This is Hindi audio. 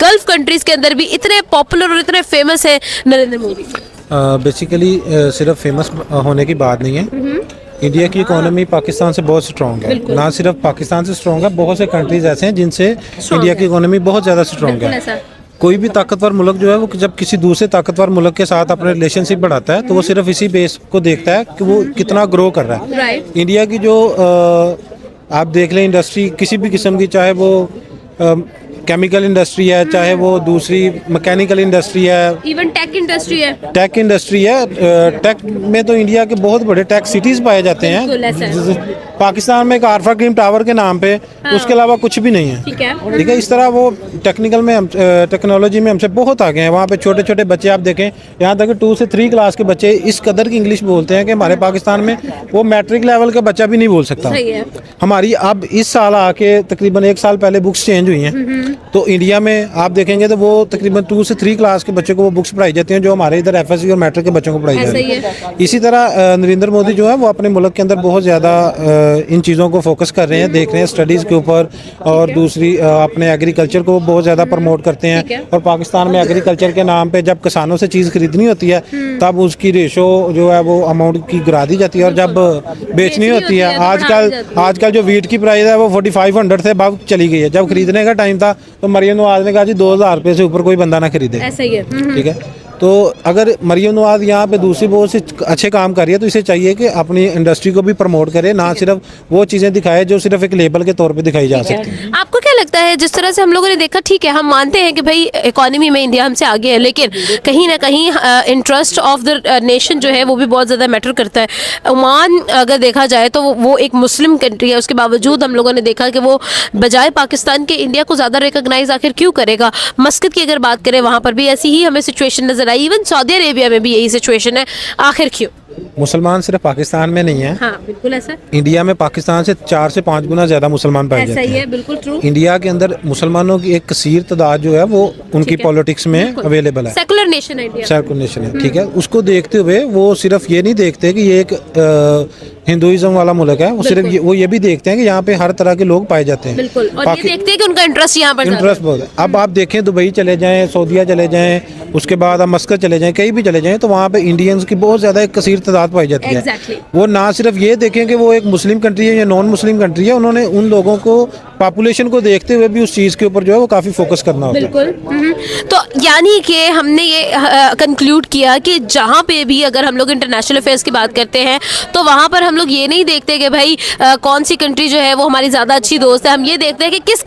गल्फ कंट्रीज के अंदर भी इतने पॉपुलर और इतने फेमस है नरेंद्र मोदी? बेसिकली सिर्फ फेमस होने की बात नहीं है। इंडिया की इकोनॉमी पाकिस्तान से बहुत स्ट्रॉन्ग है। ना सिर्फ पाकिस्तान से स्ट्रॉन्ग है, बहुत से कंट्रीज ऐसे हैं जिनसे इंडिया की इकोनॉमी बहुत ज़्यादा स्ट्रॉन्ग है। कोई भी ताकतवर मुल्क जो है वो जब किसी दूसरे ताकतवर मुल्क के साथ अपने रिलेशनशिप बढ़ाता है तो वो सिर्फ इसी बेस को देखता है कि वो कितना ग्रो कर रहा है। इंडिया की जो आप देख लें इंडस्ट्री किसी भी किस्म की, चाहे वो केमिकल इंडस्ट्री है, चाहे वो दूसरी मैकेनिकल इंडस्ट्री है, इवन टेक इंडस्ट्री है। टेक इंडस्ट्री है। टेक में तो इंडिया के बहुत बड़े टेक सिटीज पाए जाते हैं। पाकिस्तान में एक आरफा क्रीम टावर के नाम पे, उसके अलावा कुछ भी नहीं है। ठीक है, इस तरह वो टेक्निकल में टेक्नोलॉजी में हमसे बहुत आगे हैं। वहाँ पे छोटे छोटे बच्चे आप देखें, यहाँ तक 2 से 3 क्लास के बच्चे इस कदर की इंग्लिश बोलते हैं कि हमारे पाकिस्तान में वो मैट्रिक लेवल का बच्चा भी नहीं बोल सकता। हमारी अब इस साल आके तकरीबन 1 साल पहले बुक्स चेंज हुई हैं, तो इंडिया में आप देखेंगे तो वो तकरीबन 2 से 3 क्लास के बच्चों को वो बुक्स पढ़ाई जाती हैं जो हमारे इधर एफएससी और मैट्रिक के बच्चों को पढ़ाई जा रही है। इसी तरह नरेंद्र मोदी जो है वो अपने मुल्क के अंदर बहुत ज़्यादा इन चीज़ों को फोकस कर रहे हैं, देख रहे हैं स्टडीज़ के ऊपर, और दूसरी अपने एग्रीकल्चर को बहुत ज़्यादा प्रमोट करते हैं। और पाकिस्तान में एग्रीकल्चर के नाम पे जब किसानों से चीज़ खरीदनी होती है तब उसकी रेशो जो है वो अमाउंट की गिरा दी जाती है, और जब बेचनी होती है आजकल जो वीट की प्राइस है वो 4500 से अब चली गई है। जब खरीदने का टाइम था तो मरियम नवाज ने कहा जी 2000 रुपये से ऊपर कोई बंदा ना खरीदे। ऐसा ही है। ठीक है, तो अगर मरियम नवाज यहाँ पे दूसरी बहुत से अच्छे काम कर रही है तो इसे चाहिए कि अपनी इंडस्ट्री को भी प्रमोट करे, ना सिर्फ वो चीज़ें दिखाए जो सिर्फ एक लेबल के तौर पे दिखाई जा सकती हैं। आपको क्या लगता है, जिस तरह से हम लोगों ने देखा, ठीक है हम मानते हैं कि भाई इकोनॉमी में इंडिया हमसे आगे है, लेकिन कहीं ना कहीं इंटरेस्ट ऑफ द नेशन जो है वो भी बहुत ज़्यादा मैटर करता है। ओमान अगर देखा जाए तो वो एक मुस्लिम कंट्री है, उसके बावजूद हम लोगों ने देखा कि वो बजाय पाकिस्तान के इंडिया को ज़्यादा रिकॉग्नाइज आखिर क्यों करेगा। मस्कत की अगर बात करें वहाँ पर भी ऐसी ही हमें सिचुएशन नजर आई, इवन सऊदी अरेबिया में भी यही सिचुएशन है, आखिर क्यों? मुसलमान सिर्फ पाकिस्तान में नहीं है। हाँ, बिल्कुल ऐसा। इंडिया में पाकिस्तान से 4 से 5 गुना ज्यादा मुसलमान पाए जाते हैं। ऐसा ही है, बिल्कुल ट्रू। इंडिया के अंदर मुसलमानों की एक कसीर तादाद जो है वो उनकी पॉलिटिक्स में अवेलेबल है। सेकुलर नेशन है इंडिया, सेकुलर नेशन है। ठीक है, उसको देखते हुए वो सिर्फ ये नहीं देखते कि ये एक हिंदुइज्म वाला मुल्क है, वो सिर्फ वो ये भी देखते हैं कि यहाँ पे हर तरह के लोग पाए जाते हैं। बिल्कुल, और ये देखते हैं कि उनका इंटरेस्ट यहाँ पर इंटरेस्ट बहुत है। अब आप देखें दुबई चले जाएं, सऊदीया चले जाएं, उसके बाद आप मस्कत चले जाएं, कहीं भी चले जाएं, तो वहाँ पे इंडियंस की बहुत ज़्यादा एक कसीर तादाद पाई जाती है। वो ना सिर्फ ये देखें कि वो एक मुस्लिम कंट्री है या नॉन मुस्लिम कंट्री है, उन्होंने उन लोगों को पॉपुलेशन को देखते हुए भी उस चीज़ के ऊपर जो है वो काफ़ी फोकस करना होता है। बिल्कुल। तो यानी कि हमने ये कंक्लूड किया कि जहाँ पे भी अगर हम लोग इंटरनेशनल अफेयर्स की बात करते हैं तो वहाँ पर हम लोग ये नहीं देखते कि भाई कौन सी कंट्री जो है वो हमारी ज़्यादा अच्छी दोस्त है, हम ये देखते हैं कि किस